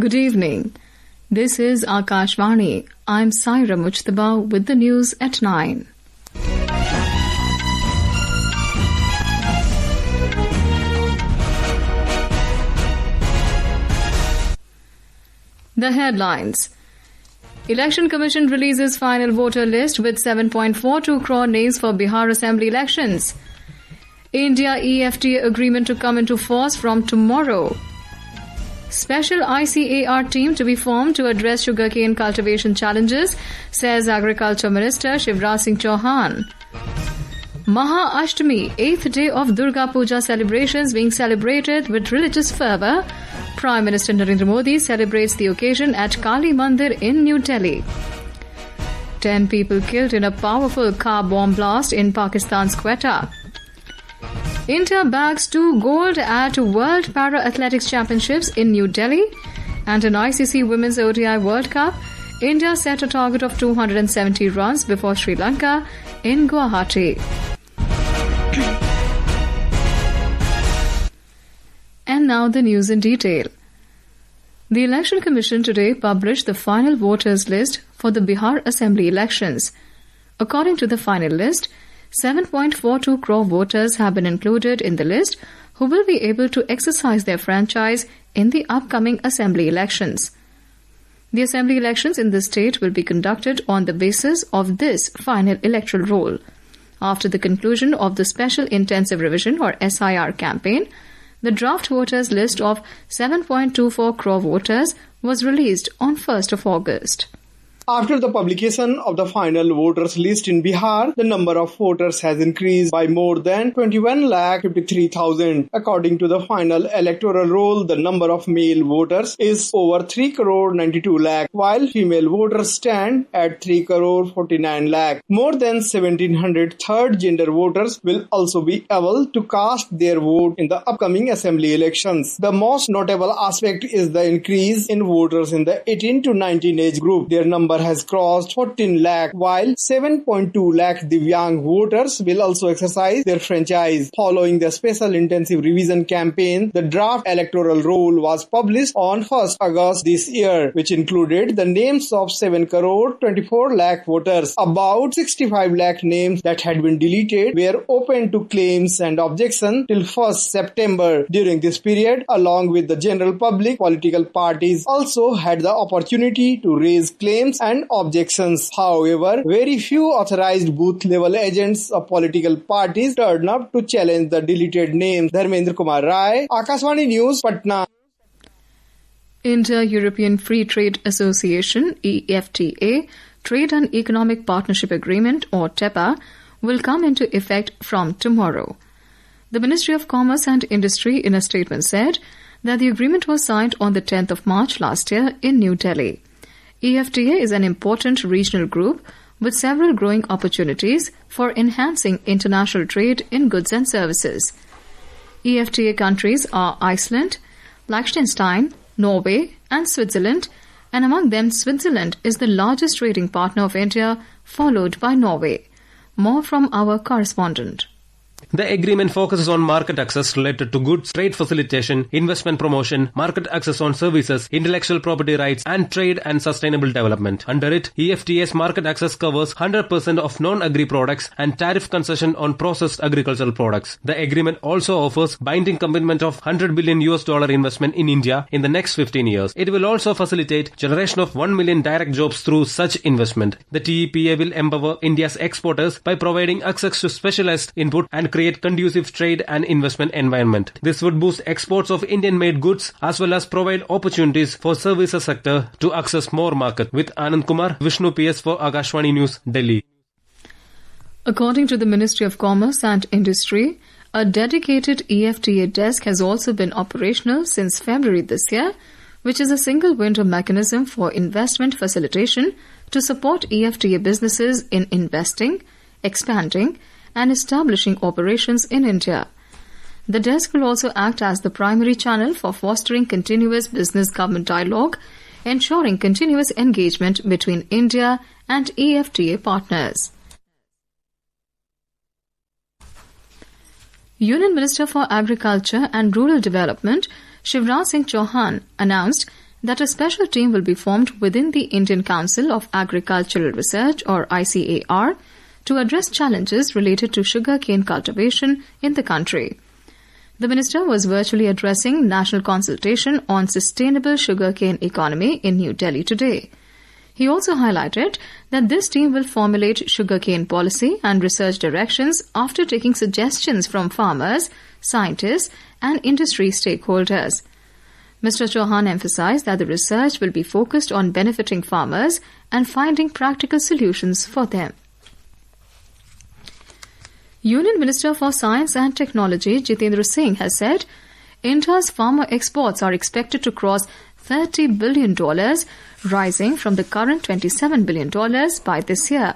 Good evening. This is Akashvani. I'm Saira Mujtaba with the news at 9. The headlines. Election Commission releases final voter list with 7.42 crore names for Bihar Assembly Elections. India-EFTA agreement to come into force from tomorrow. Special ICAR team to be formed to address sugarcane cultivation challenges, says Agriculture Minister Shivraj Singh Chouhan. Maha Ashtami, 8th day of Durga Puja celebrations being celebrated with religious fervour. Prime Minister Narendra Modi celebrates the occasion at Kali Mandir in New Delhi. 10 people killed in a powerful car bomb blast in Pakistan's Quetta. India bags 2 gold at World Para Athletics Championships in New Delhi. And in ICC Women's ODI World Cup, India set a target of 270 runs before Sri Lanka in Guwahati. And now the news in detail. The Election Commission today published the final voters list for the Bihar Assembly Elections. According to the final list, 7.42 crore voters have been included in the list who will be able to exercise their franchise in the upcoming assembly elections. The assembly elections in the state will be conducted on the basis of this final electoral roll. After the conclusion of the Special Intensive Revision or SIR campaign, the draft voters list of 7.24 crore voters was released on 1st of August. After the publication of the final voters list in Bihar, the number of voters has increased by more than 21,53,000. According to the final electoral roll, the number of male voters is over 3 crore 92 lakh, while female voters stand at 3 crore 49 lakh. More than 1,700 third gender voters will also be able to cast their vote in the upcoming assembly elections. The most notable aspect is the increase in voters in the 18 to 19 age group. Their number has crossed 14 lakh, while 7.2 lakh Divyang voters will also exercise their franchise. Following the special intensive revision campaign, the draft electoral roll was published on 1st August this year, which included the names of 7 crore 24 lakh voters. About 65 lakh names that had been deleted were open to claims and objection till 1st September. During this period, along with the general public, political parties also had the opportunity to raise claims and objections. However, very few authorized booth-level agents of political parties turned up to challenge the deleted names. Dharmendra Kumar Rai, Akashvani News, Patna. India-European Free Trade Association (EFTA) Trade and Economic Partnership Agreement or TEPA will come into effect from tomorrow. The Ministry of Commerce and Industry in a statement said that the agreement was signed on the 10th of March last year in New Delhi. EFTA is an important regional group with several growing opportunities for enhancing international trade in goods and services. EFTA countries are Iceland, Liechtenstein, Norway, and Switzerland, and among them Switzerland is the largest trading partner of India, followed by Norway. More from our correspondent. The agreement focuses on market access related to goods, trade facilitation, investment promotion, market access on services, intellectual property rights, and trade and sustainable development. Under it, EFTA's market access covers 100% of non-agri products and tariff concession on processed agricultural products. The agreement also offers binding commitment of $100 billion investment in India in the next 15 years. It will also facilitate generation of 1 million direct jobs through such investment. The TEPA will empower India's exporters by providing access to specialized input and create conducive trade and investment environment. This would boost exports of Indian-made goods as well as provide opportunities for services sector to access more market. With Anand Kumar, Vishnu PS for Akashvani News, Delhi. According to the Ministry of Commerce and Industry, a dedicated EFTA desk has also been operational since February this year, which is a single window mechanism for investment facilitation to support EFTA businesses in investing, expanding, and establishing operations in India. The desk will also act as the primary channel for fostering continuous business-government dialogue, ensuring continuous engagement between India and EFTA partners. Union Minister for Agriculture and Rural Development Shivraj Singh Chouhan announced that a special team will be formed within the Indian Council of Agricultural Research or ICAR to address challenges related to sugarcane cultivation in the country. The minister was virtually addressing national consultation on sustainable sugarcane economy in New Delhi today. He also highlighted that this team will formulate sugarcane policy and research directions after taking suggestions from farmers, scientists, and industry stakeholders. Mr. Chouhan emphasized that the research will be focused on benefiting farmers and finding practical solutions for them. Union Minister for Science and Technology Jitendra Singh has said India's pharma exports are expected to cross $30 billion, rising from the current $27 billion by this year.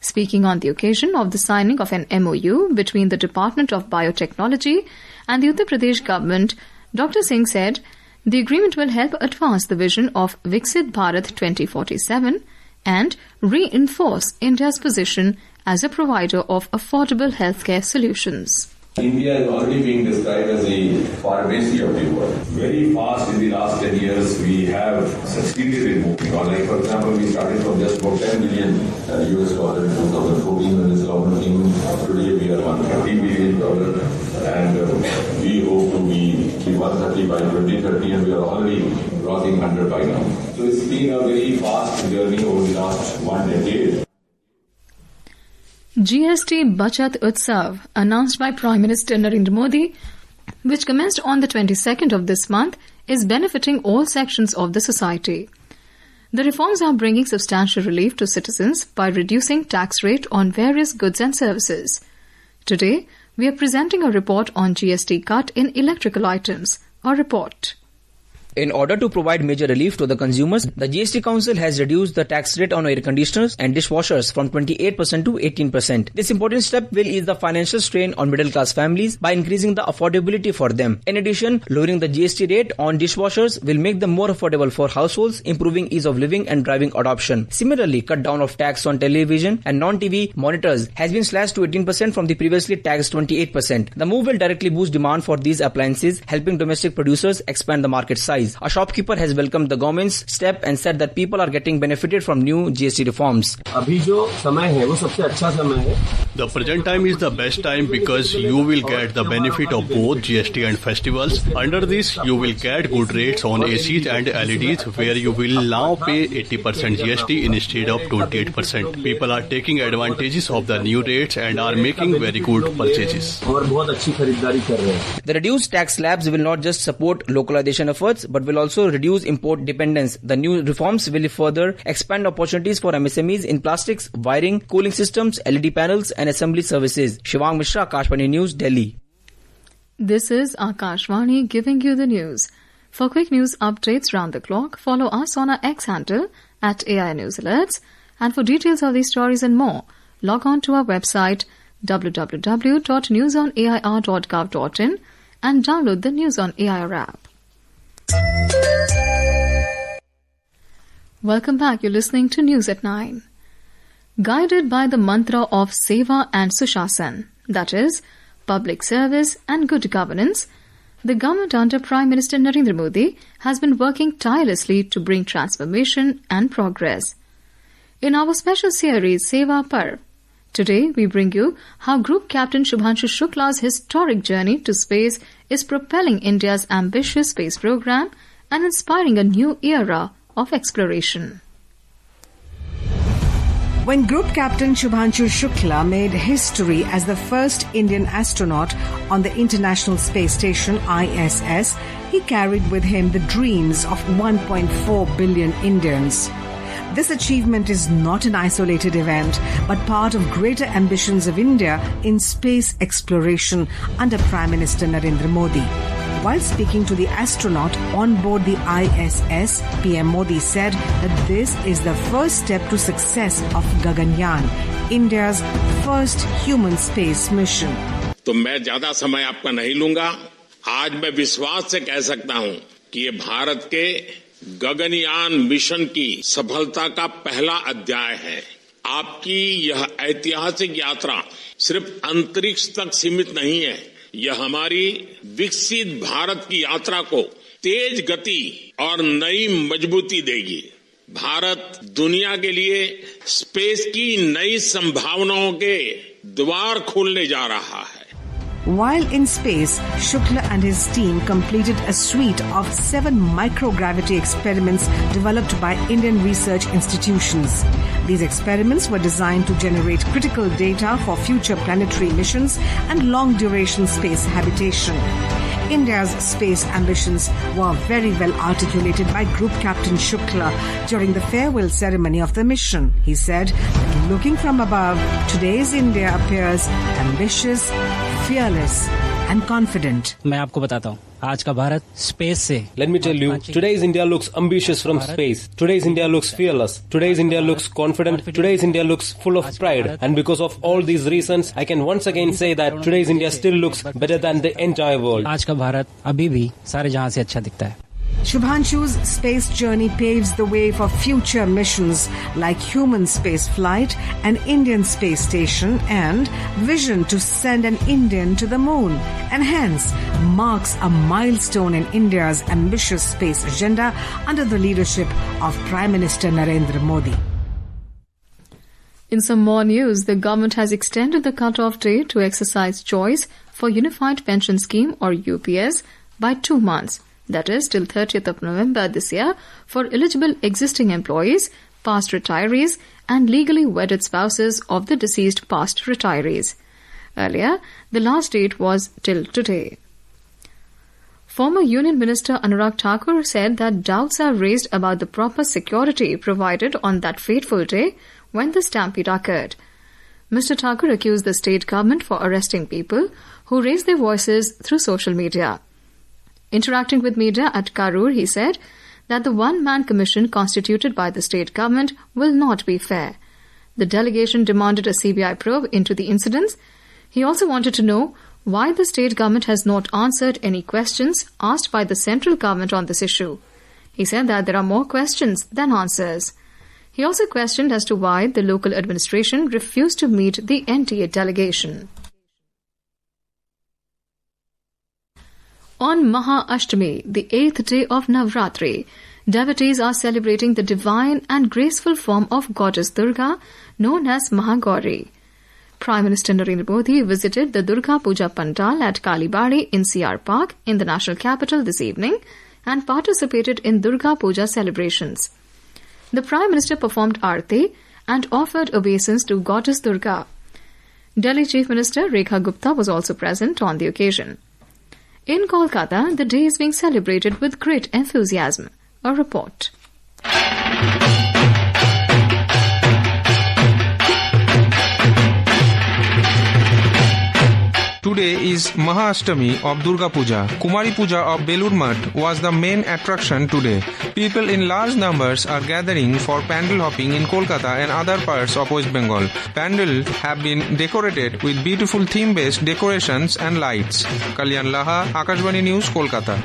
Speaking on the occasion of the signing of an MOU between the Department of Biotechnology and the Uttar Pradesh government, Dr. Singh said the agreement will help advance the vision of Viksit Bharat 2047 and reinforce India's position as a provider of affordable healthcare solutions. India is already being described as the pharmacy of the world. Very fast in the last 10 years, we have succeeded in moving on. Like, for example, we started from just about $10 billion US dollar in 2014 when this government came in. Today we are $130 billion and we hope to be 130 by 2030 and we are already crossing 100 by now. So it's been a very fast journey over the last 1 decade. GST Bachat Utsav, announced by Prime Minister Narendra Modi, which commenced on the 22nd of this month, is benefiting all sections of the society. The reforms are bringing substantial relief to citizens by reducing tax rate on various goods and services. Today, we are presenting a report on GST cut in electrical items. A report. In order to provide major relief to the consumers, the GST Council has reduced the tax rate on air conditioners and dishwashers from 28% to 18%. This important step will ease the financial strain on middle-class families by increasing the affordability for them. In addition, lowering the GST rate on dishwashers will make them more affordable for households, improving ease of living and driving adoption. Similarly, cut down of tax on television and non-TV monitors has been slashed to 18% from the previously taxed 28%. The move will directly boost demand for these appliances, helping domestic producers expand the market size. A shopkeeper has welcomed the government's step and said that people are getting benefited from new GST reforms. The present time is the best time because you will get the benefit of both GST and festivals. Under this, you will get good rates on ACs and LEDs where you will now pay 80% GST instead of 28%. People are taking advantages of the new rates and are making very good purchases. The reduced tax slabs will not just support localization efforts but will also reduce import dependence. The new reforms will further expand opportunities for MSMEs in plastics, wiring, cooling systems, LED panels and assembly services. Shivang Mishra, Akashvani News, Delhi. This is Akashvani giving you the news. For quick news updates round the clock, follow us on our X handle at AI News Alerts. And for details of these stories and more, log on to our website www.newsonair.gov.in and download the News on AIR app. Welcome back. You're listening to News at 9. Guided by the mantra of Seva and Sushasan, that is, public service and good governance, the government under Prime Minister Narendra Modi has been working tirelessly to bring transformation and progress. In our special series Seva Parv, today we bring you how Group Captain Shubhanshu Shukla's historic journey to space is propelling India's ambitious space program and inspiring a new era of exploration. When Group Captain Shubhanshu Shukla made history as the first Indian astronaut on the International Space Station ISS, he carried with him the dreams of 1.4 billion Indians. This achievement is not an isolated event, but part of greater ambitions of India in space exploration under Prime Minister Narendra Modi. While speaking to the astronaut on board the ISS, PM Modi said that this is the first step to success of Gaganyaan, India's first human space mission. तो मैं ज्यादा समय आपका नहीं लूंगा. आज मैं विश्वास से कह सकता हूं कि ये भारत के गगनयान मिशन की सफलता का पहला अध्याय है. आपकी यह ऐतिहासिक यात्रा सिर्फ अंतरिक्ष तक सीमित नहीं है. यह हमारी विकसित भारत की यात्रा को तेज गति और नई मजबूती देगी। भारत दुनिया के लिए स्पेस की नई संभावनाओं के द्वार खोलने जा रहा है। While in space, Shukla and his team completed a suite of 7 microgravity experiments developed by Indian research institutions. These experiments were designed to generate critical data for future planetary missions and long-duration space habitation. India's space ambitions were very well articulated by Group Captain Shukla during the farewell ceremony of the mission. He said, looking from above, today's India appears ambitious, fearless and confident. मैं आपको बताता हूँ, आज का Bharat space से. Let me tell you, today's India looks ambitious from space. Today's India looks fearless. Today's India looks confident. Today's India looks full of pride. And because of all these reasons, I can once again say that today's India still looks better than the entire world. आज का भारत अभी भी सारे जहां से अच्छा दिखता है. Shubhanshu's space journey paves the way for future missions like human space flight, an Indian space station and vision to send an Indian to the moon, and hence marks a milestone in India's ambitious space agenda under the leadership of Prime Minister Narendra Modi. In some more news, the government has extended the cut-off date to exercise choice for Unified Pension Scheme or UPS by 2 months. That is, till 30th of November this year, for eligible existing employees, past retirees, and legally wedded spouses of the deceased past retirees. Earlier, the last date was till today. Former Union Minister Anurag Thakur said that doubts are raised about the proper security provided on that fateful day when the stampede occurred. Mr. Thakur accused the state government for arresting people who raised their voices through social media. Interacting with media at Karur, he said that the one-man commission constituted by the state government will not be fair. The delegation demanded a CBI probe into the incidents. He also wanted to know why the state government has not answered any questions asked by the central government on this issue. He said that there are more questions than answers. He also questioned as to why the local administration refused to meet the NTA delegation. On Maha Ashtami, the 8th day of Navratri, devotees are celebrating the divine and graceful form of goddess Durga, known as Mahagauri. Prime Minister Narendra Modi visited the Durga Puja Pandal at Kali Mandir in ICAR Park in the national capital this evening and participated in Durga Puja celebrations. The Prime Minister performed Aarti and offered obeisance to goddess Durga. Delhi Chief Minister Rekha Gupta was also present on the occasion. In Kolkata, the day is being celebrated with great enthusiasm. A report. Today is Maha Ashtami of Durga Puja. Kumari Puja of Belur Math was the main attraction today. People in large numbers are gathering for pandal hopping in Kolkata and other parts of West Bengal. Pandals have been decorated with beautiful theme-based decorations and lights. Kalyan Laha, Akashvani News, Kolkata.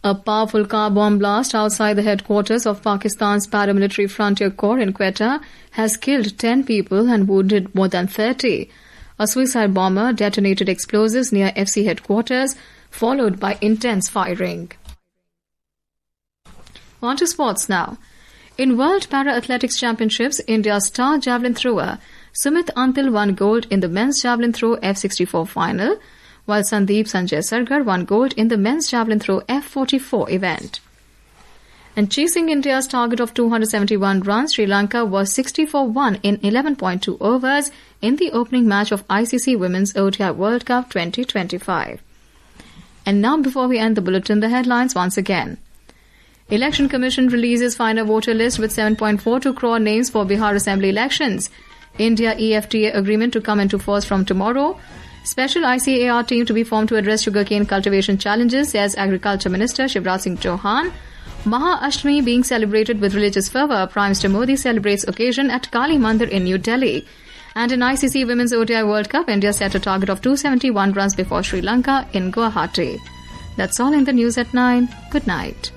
A powerful car bomb blast outside the headquarters of Pakistan's paramilitary frontier corps in Quetta has killed 10 people and wounded more than 30. A suicide bomber detonated explosives near FC headquarters, followed by intense firing. On to sports now. In World Para-Athletics Championships, India's star javelin thrower Sumit Antil won gold in the men's javelin throw F64 final, while Sandeep Sanjay Sargar won gold in the men's javelin throw F44 event. And chasing India's target of 271 runs, Sri Lanka was 60 for 1 in 11.2 overs in the opening match of ICC Women's ODI World Cup 2025. And now, before we end the bulletin, the headlines once again. Election Commission releases final voter list with 7.42 crore names for Bihar Assembly Elections. India-EFTA agreement to come into force from tomorrow. Special ICAR team to be formed to address sugarcane cultivation challenges, says Agriculture Minister Shivraj Singh Chouhan. Maha Ashtami being celebrated with religious fervour. Prime Minister Modi celebrates occasion at Kali Mandir in New Delhi. And in ICC Women's ODI World Cup, India set a target of 271 runs before Sri Lanka in Guwahati. That's all in the news at 9. Good night.